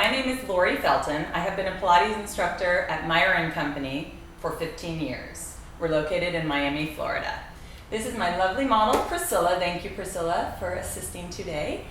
my name is Laure Felton. I have been a Pilates instructor at Myra & Company for 15 years. We're located in Miami, Florida. This is my lovely model, Priscilla. Thank you, Priscilla, for assisting today.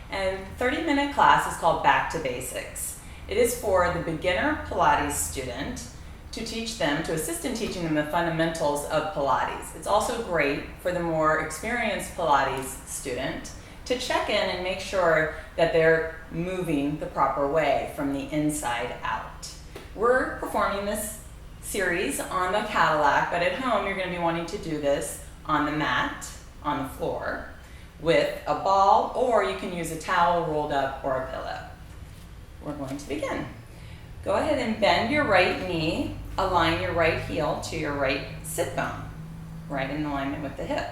And 30-minute class is called Back to Basics. It is for the beginner Pilates student to teach them, to assist in teaching them the fundamentals of Pilates. It's also great for the more experienced Pilates student to check in and make sure that they're moving the proper way from the inside out. We're performing this series on the Cadillac, but at home you're going to be wanting to do this on the mat, on the floor, with a ball, or you can use a towel rolled up or a pillow. We're going to begin. Go ahead and bend your right knee, align your right heel to your right sit bone, right in alignment with the hip.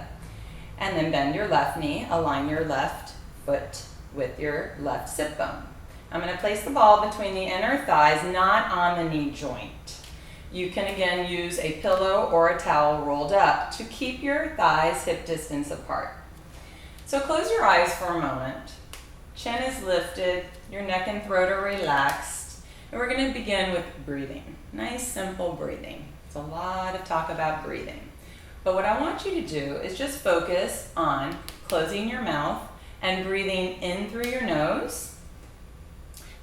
And then bend your left knee, align your left foot with your left sit bone. I'm going to place the ball between the inner thighs, not on the knee joint. You can again use a pillow or a towel rolled up to keep your thighs hip distance apart. So close your eyes for a moment. Chin is lifted, your neck and throat are relaxed, and we're going to begin with breathing. Nice, simple breathing. It's a lot of talk about breathing. But what I want you to do is just focus on closing your mouth and breathing in through your nose,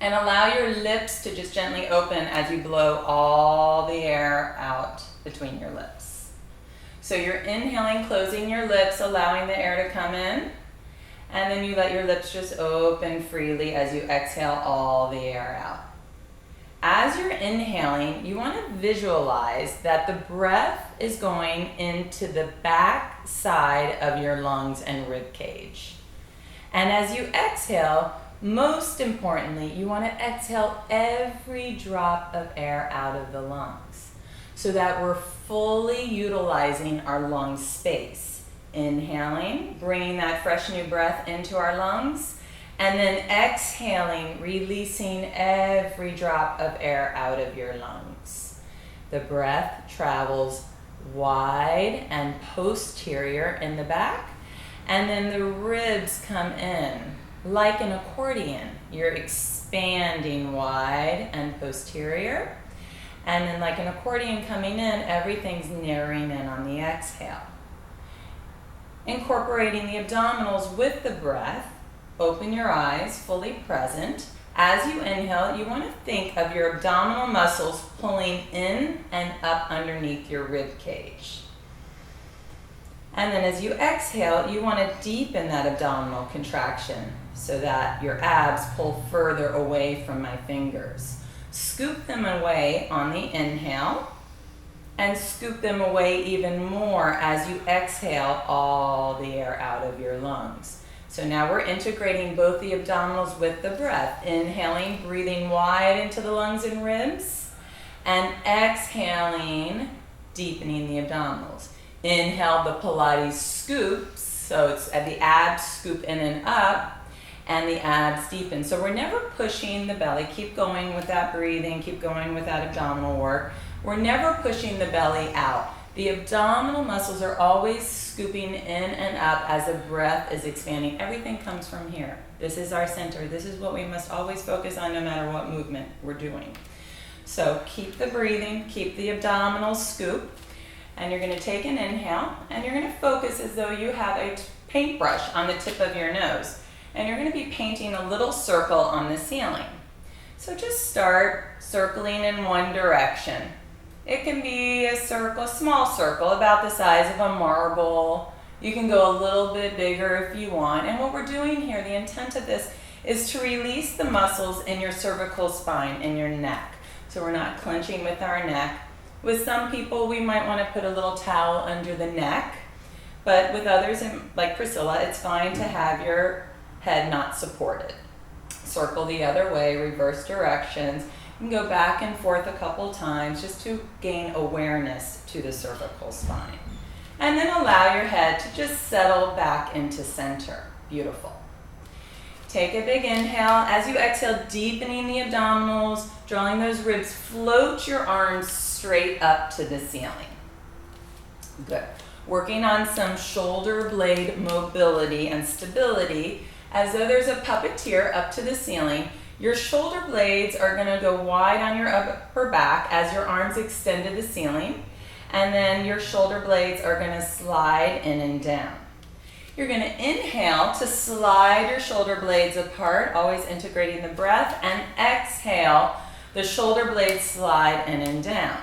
and allow your lips to just gently open as you blow all the air out between your lips. So you're inhaling, closing your lips, allowing the air to come in, and then you let your lips just open freely as you exhale all the air out. As you're inhaling, you want to visualize that the breath is going into the back side of your lungs and rib cage. And as you exhale, most importantly, you want to exhale every drop of air out of the lungs so that we're fully utilizing our lung space. Inhaling, bringing that fresh new breath into our lungs, and then exhaling, releasing every drop of air out of your lungs. The breath travels wide and posterior in the back, and then the ribs come in like an accordion. You're expanding wide and posterior, and then like an accordion coming in, everything's narrowing in on the exhale. Incorporating the abdominals with the breath. Open your eyes, fully present. As you inhale, you want to think of your abdominal muscles pulling in and up underneath your rib cage. And then as you exhale, you want to deepen that abdominal contraction so that your abs pull further away from my fingers. Scoop them away on the inhale, and scoop them away even more as you exhale all the air out of your lungs. So now we're integrating both the abdominals with the breath. Inhaling, breathing wide into the lungs and ribs, and exhaling, deepening the abdominals. Inhale, the Pilates scoops, so it's at the abs scoop in and up, and the abs deepen. So we're never pushing the belly. Keep going with that breathing, keep going with that abdominal work. We're never pushing the belly out. The abdominal muscles are always scooping in and up as the breath is expanding. Everything comes from here. This is our center. This is what we must always focus on no matter what movement we're doing. So keep the breathing, keep the abdominal scoop, and you're going to take an inhale, and you're going to focus as though you have a paintbrush on the tip of your nose, and you're going to be painting a little circle on the ceiling. So just start circling in one direction. It can be a circle, a small circle, about the size of a marble. You can go a little bit bigger if you want. And what we're doing here, the intent of this, is to release the muscles in your cervical spine, in your neck. So we're not clenching with our neck. With some people, we might want to put a little towel under the neck. But with others, like Priscilla, it's fine to have your head not supported. Circle the other way, reverse directions. You can go back and forth a couple times just to gain awareness to the cervical spine. And then allow your head to just settle back into center. Beautiful. Take a big inhale. As you exhale, deepening the abdominals, drawing those ribs, float your arms straight up to the ceiling. Good. Working on some shoulder blade mobility and stability. As though there's a puppeteer up to the ceiling, Your shoulder blades are going to go wide on your upper back as your arms extend to the ceiling, and then your shoulder blades are going to slide in and down. You're going to inhale to slide your shoulder blades apart, always integrating the breath, and exhale, the shoulder blades slide in and down.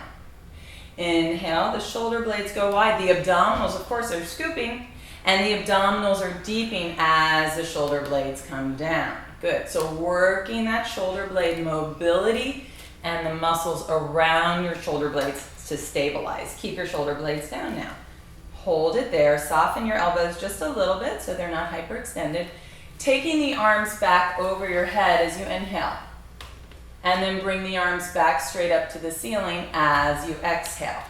Inhale, the shoulder blades go wide. The abdominals, of course, are scooping, and the abdominals are deepening as the shoulder blades come down. Good. So working that shoulder blade mobility and the muscles around your shoulder blades to stabilize. Keep your shoulder blades down now. Hold it there. Soften your elbows just a little bit so they're not hyperextended. Taking the arms back over your head as you inhale. And then bring the arms back straight up to the ceiling as you exhale.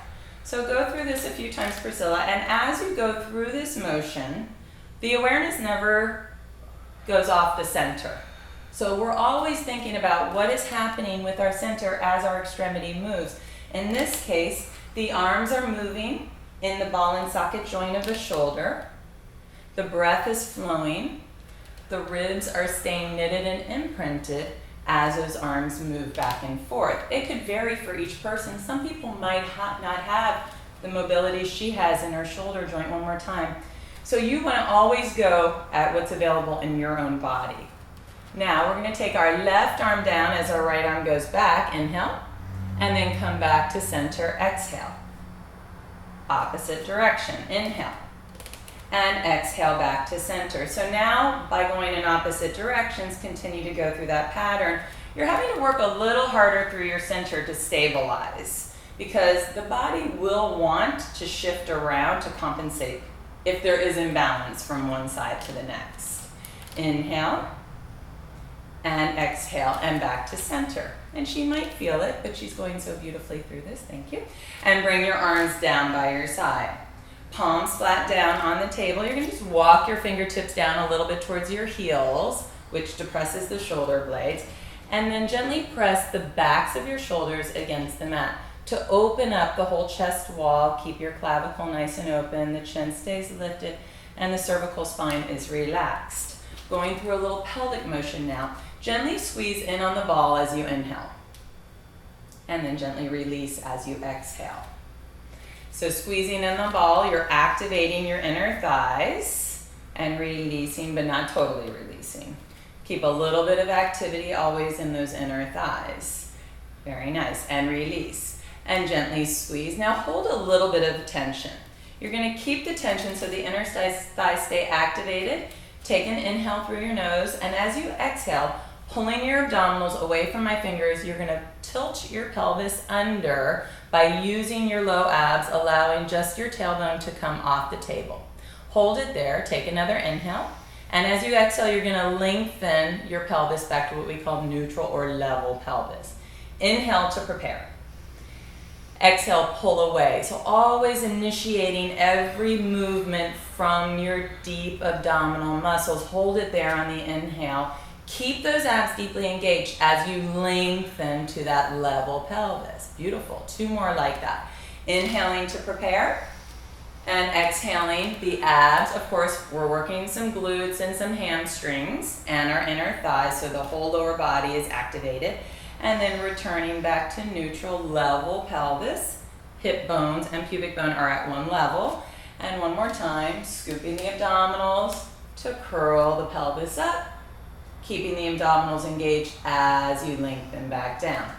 So go through this a few times, Priscilla, and as you go through this motion, the awareness never goes off the center. So we're always thinking about what is happening with our center as our extremity moves. In this case, the arms are moving in the ball and socket joint of the shoulder. The breath is flowing. The ribs are staying knitted and imprinted as those arms move back and forth. It could vary for each person. Some people might not have the mobility she has in her shoulder joint. One more time. So you want to always go at what's available in your own body. Now we're going to take our left arm down as our right arm goes back. Inhale. And then come back to center. Exhale. Opposite direction. Inhale. And exhale back to center. So now, by going in opposite directions, continue to go through that pattern. You're having to work a little harder through your center to stabilize because the body will want to shift around to compensate if there is imbalance from one side to the next. Inhale and exhale and back to center. And she might feel it, but she's going so beautifully through this. Thank you. And bring your arms down by your side. Palms flat down on the table. You're going to just walk your fingertips down a little bit towards your heels, which depresses the shoulder blades. And then gently press the backs of your shoulders against the mat to open up the whole chest wall. Keep your clavicle nice and open. The chin stays lifted and the cervical spine is relaxed. Going through a little pelvic motion now. Gently squeeze in on the ball as you inhale. And then gently release as you exhale. So squeezing in the ball, you're activating your inner thighs and releasing, but not totally releasing. Keep a little bit of activity always in those inner thighs. Very nice. And release. And gently squeeze. Now hold a little bit of tension. You're going to keep the tension so the inner thighs stay activated. Take an inhale through your nose, and as you exhale, pulling your abdominals away from my fingers, you're going to tilt your pelvis under by using your low abs, allowing just your tailbone to come off the table. Hold it there. Take another inhale. And as you exhale, you're going to lengthen your pelvis back to what we call neutral or level pelvis. Inhale to prepare. Exhale, pull away. So always initiating every movement from your deep abdominal muscles. Hold it there on the inhale. Keep those abs deeply engaged as you lengthen to that level pelvis. Beautiful. Two more like that. Inhaling to prepare and exhaling the abs. Of course, we're working some glutes and some hamstrings and our inner thighs so the whole lower body is activated. And then returning back to neutral level pelvis. Hip bones and pubic bone are at one level. And one more time, scooping the abdominals to curl the pelvis up. Keeping the abdominals engaged as you lengthen back down.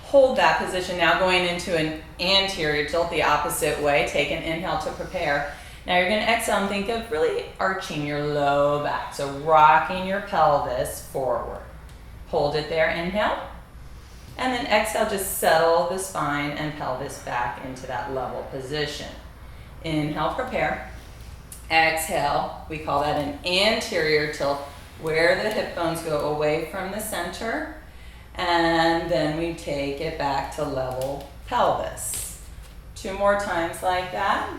Hold that position now, going into an anterior tilt the opposite way. Take an inhale to prepare. Now you're going to exhale and think of really arching your low back. So rocking your pelvis forward. Hold it there, inhale. And then exhale, just settle the spine and pelvis back into that level position. Inhale, prepare. Exhale, we call that an anterior tilt, where the hip bones go away from the center, and then we take it back to level pelvis. Two more times like that.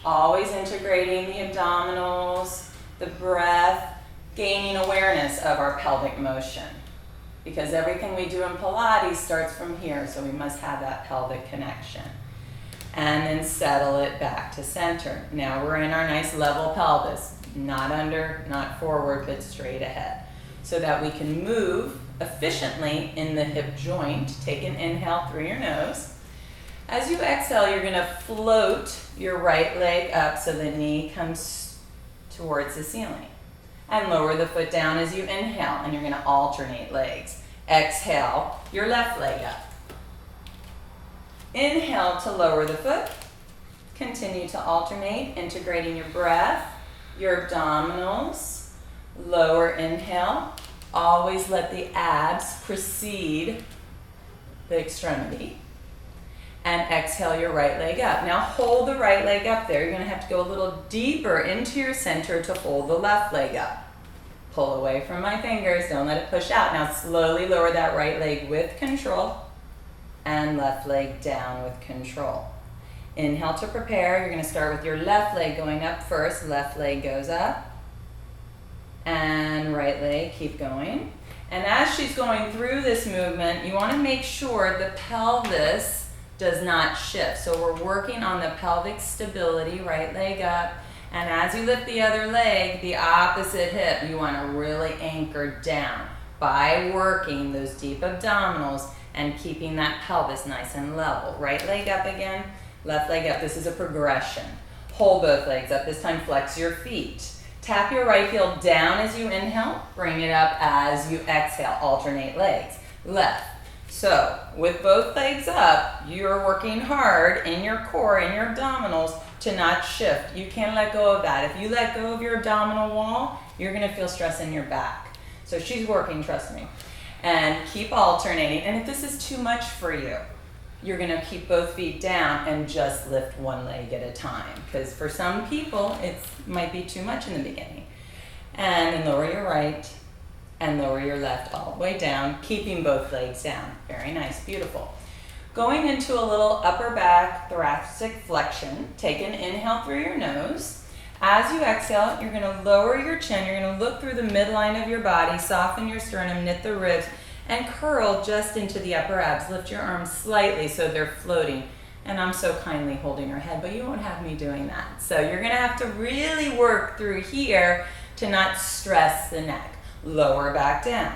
Always integrating the abdominals, the breath, gaining awareness of our pelvic motion. Because everything we do in Pilates starts from here, so we must have that pelvic connection. And then settle it back to center. Now we're in our nice level pelvis. Not under, not forward, but straight ahead. So that we can move efficiently in the hip joint. Take an inhale through your nose. As you exhale, you're going to float your right leg up so the knee comes towards the ceiling. And lower the foot down as you inhale, and you're going to alternate legs. Exhale your left leg up. Inhale to lower the foot. Continue to alternate, integrating your breath, your abdominals. Lower inhale. Always let the abs precede the extremity. And exhale your right leg up. Now hold the right leg up there. You're going to have to go a little deeper into your center to hold the left leg up. Pull away from my fingers. Don't let it push out. Now slowly lower that right leg with control and left leg down with control. Inhale to prepare. You're going to start with your left leg going up first. Left leg goes up. And right leg, keep going. And as she's going through this movement, you want to make sure the pelvis does not shift. So we're working on the pelvic stability, right leg up. And as you lift the other leg, the opposite hip, you want to really anchor down by working those deep abdominals and keeping that pelvis nice and level. Right leg up again, left leg up. This is a progression. Hold both legs up. This time flex your feet. Tap your right heel down as you inhale. Bring it up as you exhale. Alternate legs. Left. So with both legs up, you're working hard in your core, in your abdominals to not shift. You can't let go of that. If you let go of your abdominal wall, you're going to feel stress in your back. So she's working, trust me. And keep alternating. And if this is too much for you, you're going to keep both feet down and just lift one leg at a time. Because for some people, it might be too much in the beginning. And then lower your right and lower your left all the way down, keeping both legs down. Very nice, beautiful. Going into a little upper back thoracic flexion. Take an inhale through your nose. As you exhale, you're going to lower your chin. You're going to look through the midline of your body, soften your sternum, knit the ribs, and curl just into the upper abs. Lift your arms slightly so they're floating. And I'm so kindly holding your head, but you won't have me doing that. So you're going to have to really work through here to not stress the neck. Lower back down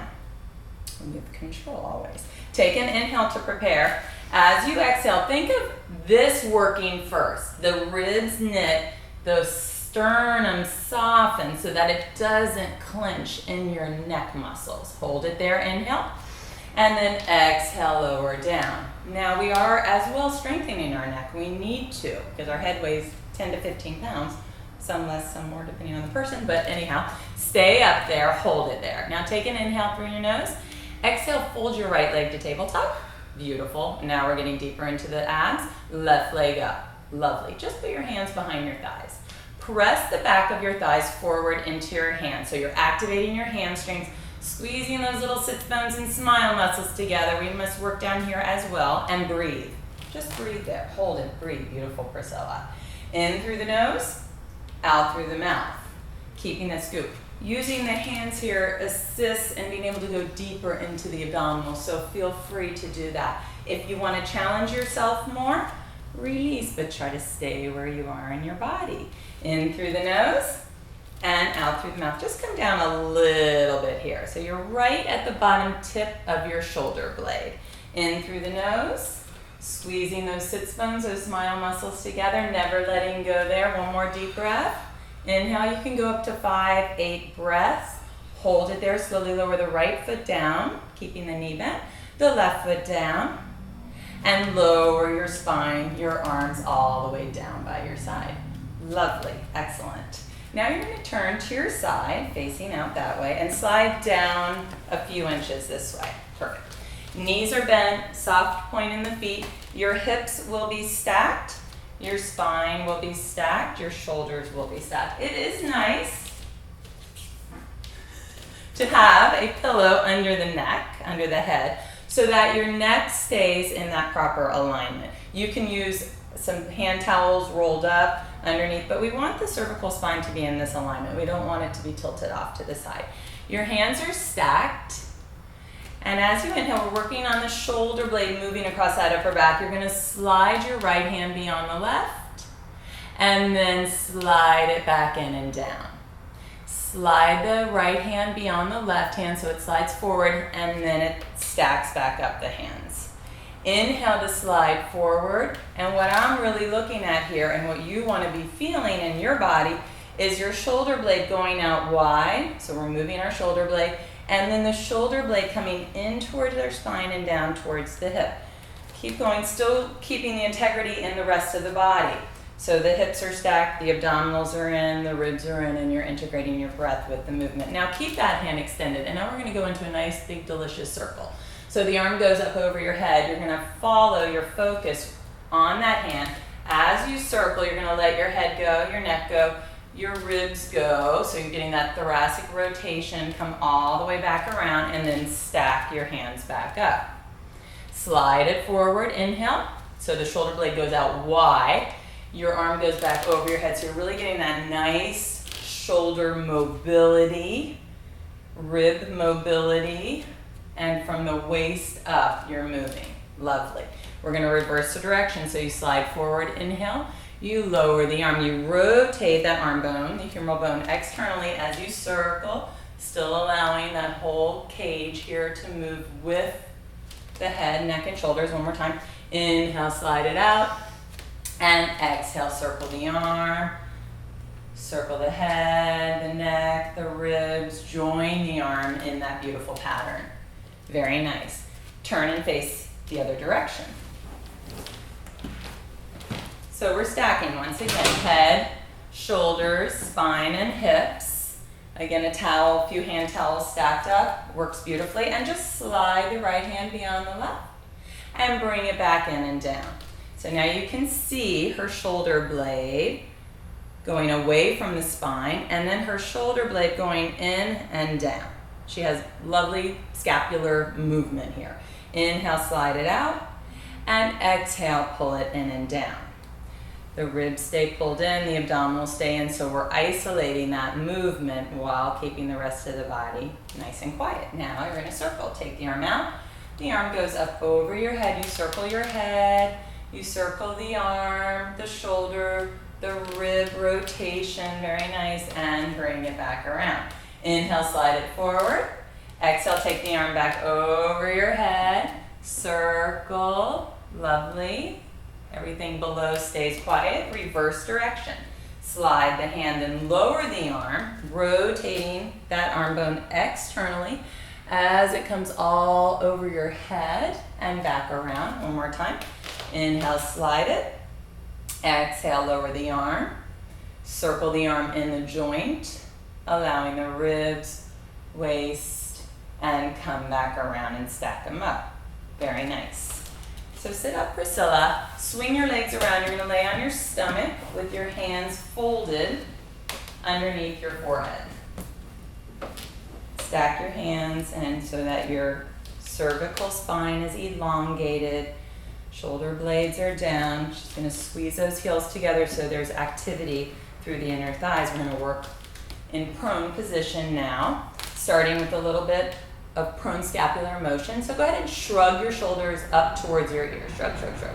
with control always. Take an inhale to prepare. As you exhale, think of this working first. The ribs knit, the sternum soften so that it doesn't clench in your neck muscles. Hold it there, inhale, and then exhale, lower down. Now we are as well strengthening our neck. We need to, because our head weighs 10 to 15 pounds. Some less, some more, depending on the person. But anyhow, stay up there, hold it there. Now take an inhale through your nose. Exhale, fold your right leg to tabletop. Beautiful. Now we're getting deeper into the abs. Left leg up. Lovely. Just put your hands behind your thighs. Press the back of your thighs forward into your hands. So you're activating your hamstrings, squeezing those little sits bones and smile muscles together. We must work down here as well. And breathe. Just breathe there. Hold it. Breathe. Beautiful, Priscilla. In through the nose. Out through the mouth, keeping that scoop. Using the hands here assists in being able to go deeper into the abdominals, so feel free to do that. If you want to challenge yourself more, release, but try to stay where you are in your body. In through the nose and out through the mouth. Just come down a little bit here. So you're right at the bottom tip of your shoulder blade. In through the nose. Squeezing those sits bones, those smile muscles together, never letting go there. One more deep breath. Inhale, you can go up to 5, 8 breaths. Hold it there, slowly lower the right foot down, keeping the knee bent, the left foot down, and lower your spine, your arms all the way down by your side. Lovely, excellent. Now you're going to turn to your side, facing out that way, and slide down a few inches this way. Perfect. Knees are bent, soft point in the feet. Your hips will be stacked. Your spine will be stacked. Your shoulders will be stacked. It is nice to have a pillow under the neck, under the head, so that your neck stays in that proper alignment. You can use some hand towels rolled up underneath, but we want the cervical spine to be in this alignment. We don't want it to be tilted off to the side. Your hands are stacked. And as you inhale, we're working on the shoulder blade moving across that upper back. You're going to slide your right hand beyond the left and then slide it back in and down. Slide the right hand beyond the left hand so it slides forward, and then it stacks back up the hands. Inhale to slide forward, and what I'm really looking at here and what you want to be feeling in your body is your shoulder blade going out wide, so we're moving our shoulder blade, and then the shoulder blade coming in towards our spine and down towards the hip. Keep going, still keeping the integrity in the rest of the body. So the hips are stacked, the abdominals are in, the ribs are in, and you're integrating your breath with the movement. Now keep that hand extended, and now we're going to go into a nice, big, delicious circle. So the arm goes up over your head. You're going to follow your focus on that hand. As you circle, you're going to let your head go, your neck go, your ribs go. So you're getting that thoracic rotation, come all the way back around, and then stack your hands back up. Slide it forward, inhale. So the shoulder blade goes out wide. Your arm goes back over your head, so you're really getting that nice shoulder mobility, rib mobility, and from the waist up, you're moving. Lovely. We're going to reverse the direction, so you slide forward, inhale. You lower the arm. You rotate that arm bone, the humeral bone, externally as you circle, still allowing that whole cage here to move with the head, neck, and shoulders. One more time. Inhale, slide it out. And exhale, circle the arm, circle the head, the neck, the ribs, join the arm in that beautiful pattern. Very nice. Turn and face the other direction. So we're stacking once again, head, shoulders, spine, and hips. Again, a towel, a few hand towels stacked up, works beautifully. And just slide the right hand beyond the left and bring it back in and down. So now you can see her shoulder blade going away from the spine, and then her shoulder blade going in and down. She has lovely scapular movement here. Inhale, slide it out, and exhale, pull it in and down. The ribs stay pulled in, the abdominals stay in, so we're isolating that movement while keeping the rest of the body nice and quiet. Now you're going to circle. Take the arm out. The arm goes up over your head. You circle your head. You circle the arm, the shoulder, the rib rotation, very nice, and bring it back around. Inhale, slide it forward. Exhale, take the arm back over your head. Circle, lovely. Everything below stays quiet. Reverse direction. Slide the hand and lower the arm, rotating that arm bone externally as it comes all over your head and back around. One more time. Inhale, slide it. Exhale, lower the arm. Circle the arm in the joint, allowing the ribs, waist, and come back around and stack them up. Very nice. So sit up, Priscilla. Swing your legs around. You're going to lay on your stomach with your hands folded underneath your forehead. Stack your hands and so that your cervical spine is elongated. Shoulder blades are down. She's going to squeeze those heels together so there's activity through the inner thighs. We're going to work in prone position now, starting with a little bit of prone scapular motion. So go ahead and shrug your shoulders up towards your ears. Shrug, shrug, shrug,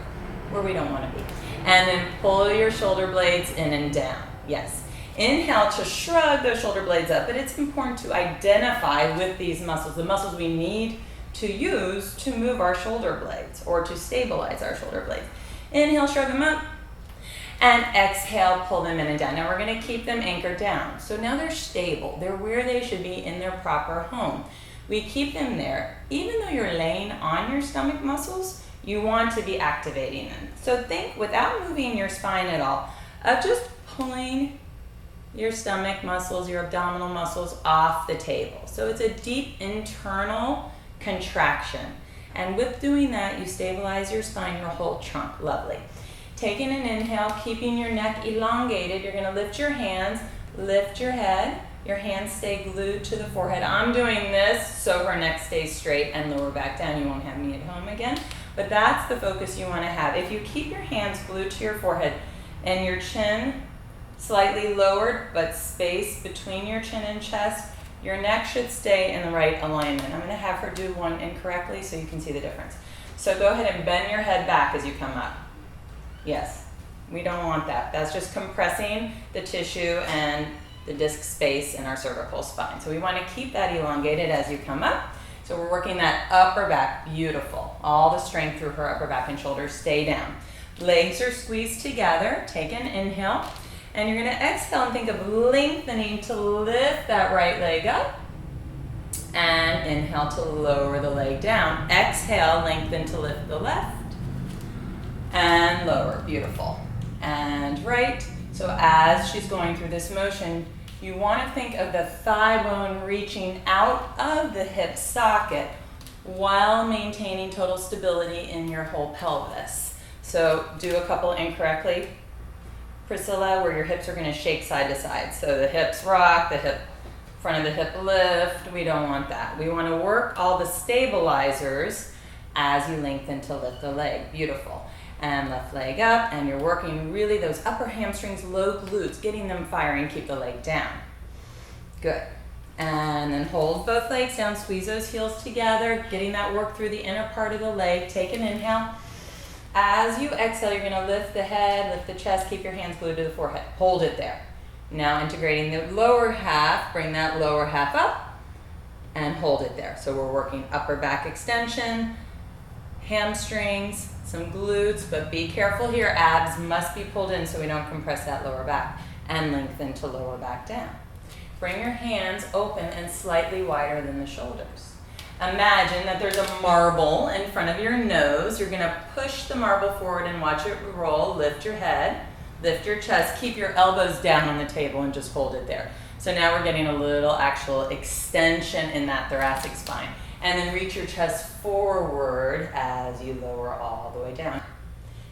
where we don't want to be. And then pull your shoulder blades in and down. Yes. Inhale to shrug those shoulder blades up, but it's important to identify with these muscles, the muscles we need to use to move our shoulder blades or to stabilize our shoulder blades. Inhale, shrug them up, and exhale, pull them in and down. Now we're going to keep them anchored down. So now they're stable. They're where they should be in their proper home. We keep them there. Even though you're laying on your stomach muscles, you want to be activating them. So think, without moving your spine at all, of just pulling your stomach muscles, your abdominal muscles off the table. So it's a deep internal contraction. And with doing that, you stabilize your spine, your whole trunk. Lovely. Taking an inhale, keeping your neck elongated, you're going to lift your hands, lift your head. Your hands stay glued to the forehead. I'm doing this so her neck stays straight and lower back down. You won't have me at home again. But that's the focus you want to have. If you keep your hands glued to your forehead and your chin slightly lowered, but space between your chin and chest, your neck should stay in the right alignment. I'm going to have her do one incorrectly so you can see the difference. So go ahead and bend your head back as you come up. Yes, we don't want that. That's just compressing the tissue and the disc space in our cervical spine. So we want to keep that elongated as you come up. So we're working that upper back, beautiful. All the strength through her upper back and shoulders, stay down. Legs are squeezed together, take an inhale, and you're gonna exhale and think of lengthening to lift that right leg up, and inhale to lower the leg down. Exhale, lengthen to lift the left, and lower, beautiful. And right, so as she's going through this motion, you want to think of the thigh bone reaching out of the hip socket while maintaining total stability in your whole pelvis. So do a couple incorrectly, Priscilla, where your hips are going to shake side to side. So the hips rock, the front of the hip lift. We don't want that. We want to work all the stabilizers as you lengthen to lift the leg. Beautiful. And left leg up, and you're working really those upper hamstrings, low glutes, getting them firing, keep the leg down. Good. And then hold both legs down, squeeze those heels together, getting that work through the inner part of the leg. Take an inhale. As you exhale, you're gonna lift the head, lift the chest, keep your hands glued to the forehead. Hold it there. Now integrating the lower half, bring that lower half up, and hold it there. So we're working upper back extension, hamstrings, some glutes, but be careful here, abs must be pulled in so we don't compress that lower back, and lengthen to lower back down. Bring your hands open and slightly wider than the shoulders. Imagine that there's a marble in front of your nose. You're gonna push the marble forward and watch it roll. Lift your head, lift your chest, keep your elbows down on the table and just hold it there. So now we're getting a little actual extension in that thoracic spine. And then reach your chest forward as you lower all the way down.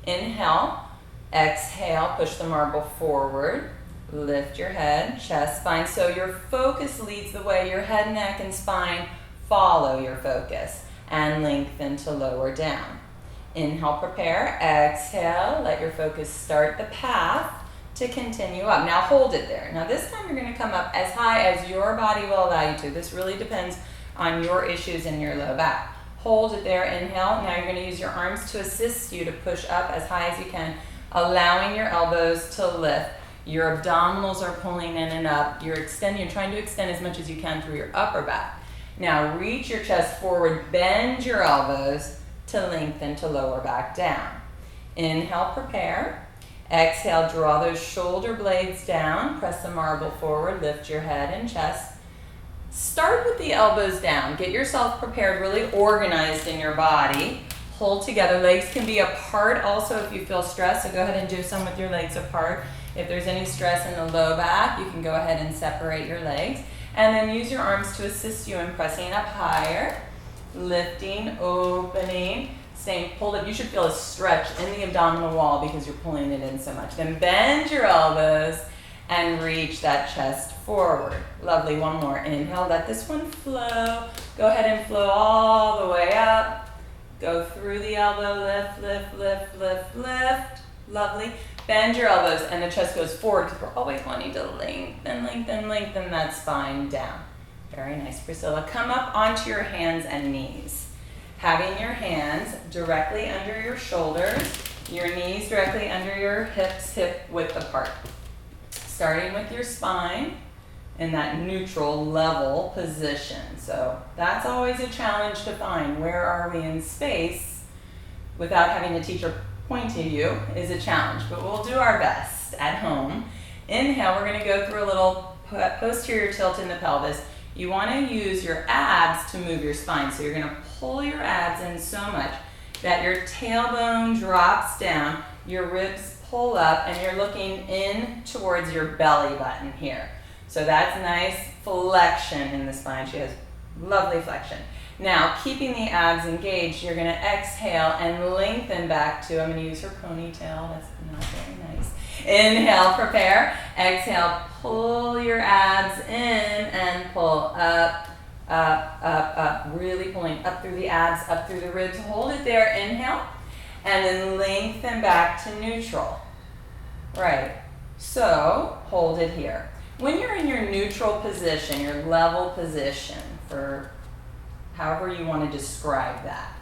Inhale, exhale, push the marble forward, lift your head, chest, spine. So your focus leads the way, your head, neck, and spine follow your focus, and lengthen to lower down. Inhale, prepare, exhale, let your focus start the path to continue up. Now hold it there. Now this time you're gonna come up as high as your body will allow you to. This really depends on your issues in your low back. Hold it there, inhale. Now you're gonna use your arms to assist you to push up as high as you can, allowing your elbows to lift. Your abdominals are pulling in and up. You're trying to extend as much as you can through your upper back. Now reach your chest forward, bend your elbows to lengthen to lower back down. Inhale, prepare. Exhale, draw those shoulder blades down, press the marble forward, lift your head and chest. Start with the elbows down. Get yourself prepared, really organized in your body. Hold together. Legs can be apart also if you feel stressed, so go ahead and do some with your legs apart. If there's any stress in the low back, you can go ahead and separate your legs. And then use your arms to assist you in pressing up higher, lifting, opening, staying pulled up. You should feel a stretch in the abdominal wall because you're pulling it in so much. Then bend your elbows and reach that chest forward. Lovely, one more. Inhale, let this one flow. Go ahead and flow all the way up. Go through the elbow, lift, lift, lift, lift, lift. Lovely. Bend your elbows and the chest goes forward because we're always wanting to lengthen, lengthen, lengthen that spine down. Very nice, Priscilla. Come up onto your hands and knees. Having your hands directly under your shoulders, your knees directly under your hips, hip width apart. Starting with your spine in that neutral level position. So that's always a challenge to find. Where are we in space without having a teacher point to you is a challenge, but we'll do our best at home. Inhale, we're gonna go through a little posterior tilt in the pelvis. You wanna use your abs to move your spine. So you're gonna pull your abs in so much that your tailbone drops down, your ribs pull up, and you're looking in towards your belly button here. So that's nice flexion in the spine. She has lovely flexion. Now, keeping the abs engaged, you're gonna exhale and lengthen back to, I'm gonna use her ponytail, that's not very nice. Inhale, prepare. Exhale, pull your abs in and pull up, up, up, up. Really pulling up through the abs, up through the ribs. Hold it there, inhale. And then lengthen back to neutral. Right, so hold it here. When you're in your neutral position, your level position, for however you want to describe that,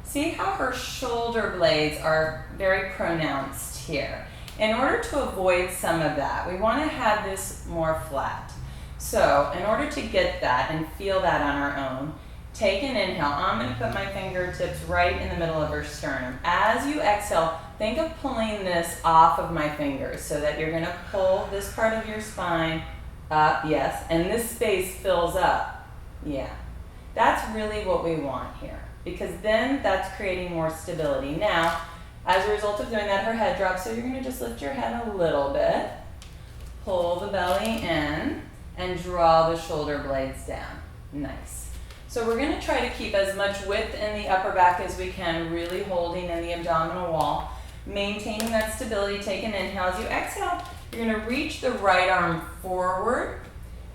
see how her shoulder blades are very pronounced here. In order to avoid some of that, we want to have this more flat. So in order to get that and feel that on our own, take an inhale. I'm going to put my fingertips right in the middle of our sternum. As you exhale, think of pulling this off of my fingers so that you're going to pull this part of your spine up, yes, and this space fills up. Yeah, that's really what we want here, because then that's creating more stability. Now, as a result of doing that, her head drops, so you're going to just lift your head a little bit, pull the belly in, and draw the shoulder blades down. Nice. So we're going to try to keep as much width in the upper back as we can, really holding in the abdominal wall, maintaining that stability. Take an inhale. As you exhale, you're going to reach the right arm forward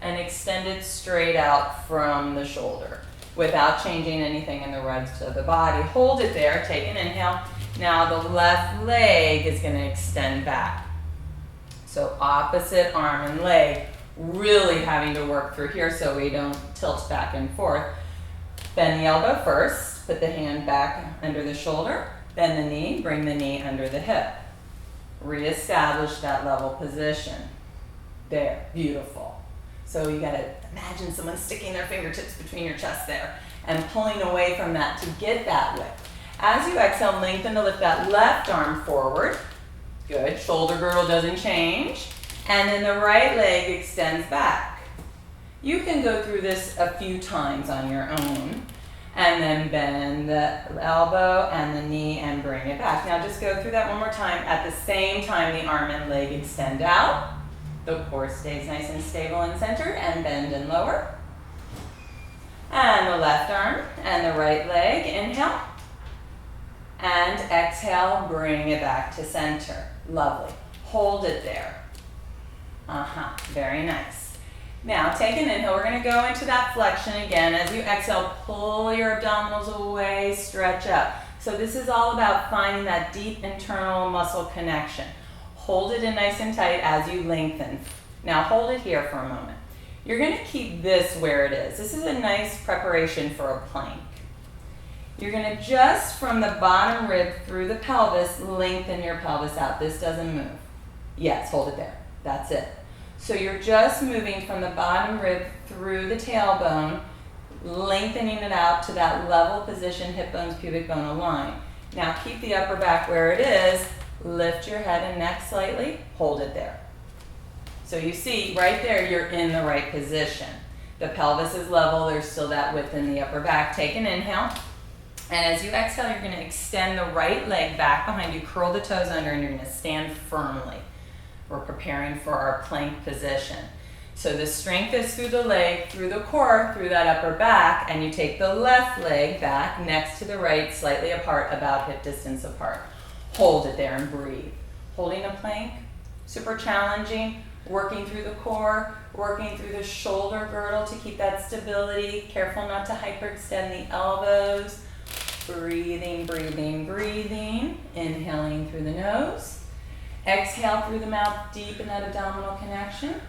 and extend it straight out from the shoulder without changing anything in the rest of the body. Hold it there. Take an inhale. Now the left leg is going to extend back. So opposite arm and leg, really having to work through here so we don't tilt back and forth. Bend the elbow first. Put the hand back under the shoulder. Bend the knee. Bring the knee under the hip. Reestablish that level position. There. Beautiful. So you got to imagine someone sticking their fingertips between your chest there and pulling away from that to get that width. As you exhale, lengthen to lift that left arm forward. Good. Shoulder girdle doesn't change. And then the right leg extends back. You can go through this a few times on your own. And then bend the elbow and the knee and bring it back. Now just go through that one more time. At the same time, the arm and leg extend out. The core stays nice and stable and centered, and bend and lower. And the left arm and the right leg, inhale. And exhale, bring it back to center. Lovely. Hold it there. Very nice. Now take an inhale. We're going to go into that flexion again. As you exhale, pull your abdominals away, stretch up. So this is all about finding that deep internal muscle connection. Hold it in nice and tight as you lengthen. Now hold it here for a moment. You're going to keep this where it is. This is a nice preparation for a plank. You're going to just from the bottom rib through the pelvis, lengthen your pelvis out. This doesn't move. Yes, hold it there. That's it. So you're just moving from the bottom rib through the tailbone, lengthening it out to that level position, hip bones, pubic bone align. Now keep the upper back where it is. Lift your head and neck slightly. Hold it there. So you see right there, you're in the right position. The pelvis is level. There's still that width in the upper back. Take an inhale. And as you exhale, you're going to extend the right leg back behind you. Curl the toes under and you're going to stand firmly. We're preparing for our plank position. So the strength is through the leg, through the core, through that upper back, and you take the left leg back next to the right, slightly apart, about hip distance apart. Hold it there and breathe. Holding a plank, super challenging, working through the core, working through the shoulder girdle to keep that stability. Careful not to hyperextend the elbows. Breathing, breathing, breathing. Inhaling through the nose. Exhale through the mouth, deep in that abdominal connection.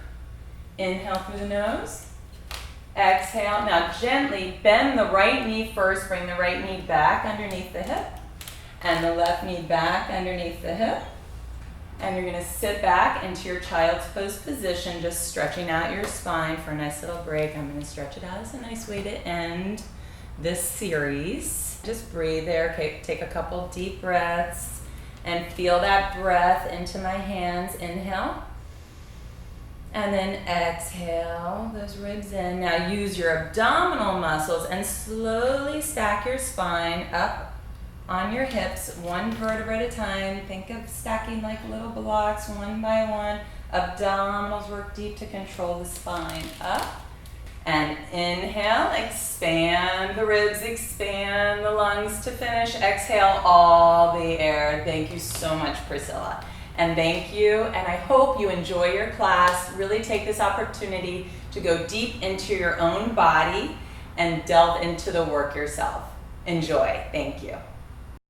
Inhale through the nose. Exhale. Now gently bend the right knee first. Bring the right knee back underneath the hip. And the left knee back underneath the hip. And you're going to sit back into your child's pose position, just stretching out your spine for a nice little break. I'm going to stretch it out as a nice way to end this series. Just breathe there. Okay, take a couple deep breaths. And feel that breath into my hands. Inhale. And then exhale those ribs in. Now use your abdominal muscles and slowly stack your spine up on your hips, one vertebra at a time. Think of stacking like little blocks, one by one. Abdominals work deep to control the spine. Up. And inhale, expand the ribs, expand the lungs to finish. Exhale all the air. Thank you so much, Priscilla. And thank you, and I hope you enjoy your class. Really take this opportunity to go deep into your own body and delve into the work yourself. Enjoy. Thank you.